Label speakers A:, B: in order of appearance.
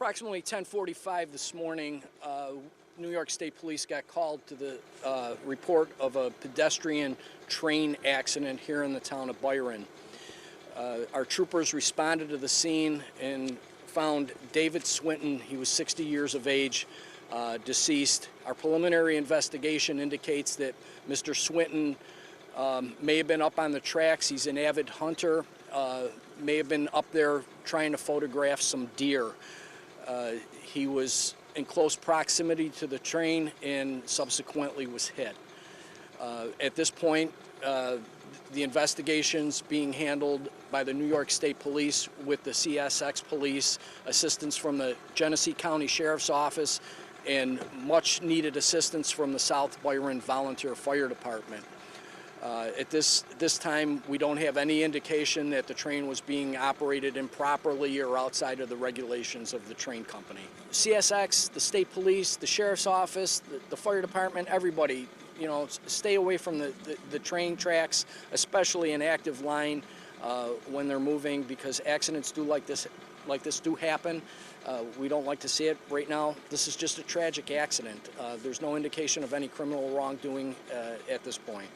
A: Approximately 10:45 this morning, New York State Police got called to the report of a pedestrian train accident here in the town of Byron. Our troopers responded to the scene and found David Swinton. He was 60 years of age, deceased. Our preliminary investigation indicates that Mr. Swinton may have been up on the tracks. He's an avid hunter, may have been up there trying to photograph some deer. He was in close proximity to the train and subsequently was hit. At this point, the investigation's being handled by the New York State Police with the CSX Police, assistance from the Genesee County Sheriff's Office, and much needed assistance from the South Byron Volunteer Fire Department. At this time, we don't have any indication that the train was being operated improperly or outside of the regulations of the train company. CSX, the state police, the sheriff's office, the fire department, everybody, you know, stay away from the train tracks, especially an active line when they're moving, because accidents like this do happen. We don't like to see it right now. This is just a tragic accident. There's no indication of any criminal wrongdoing at this point.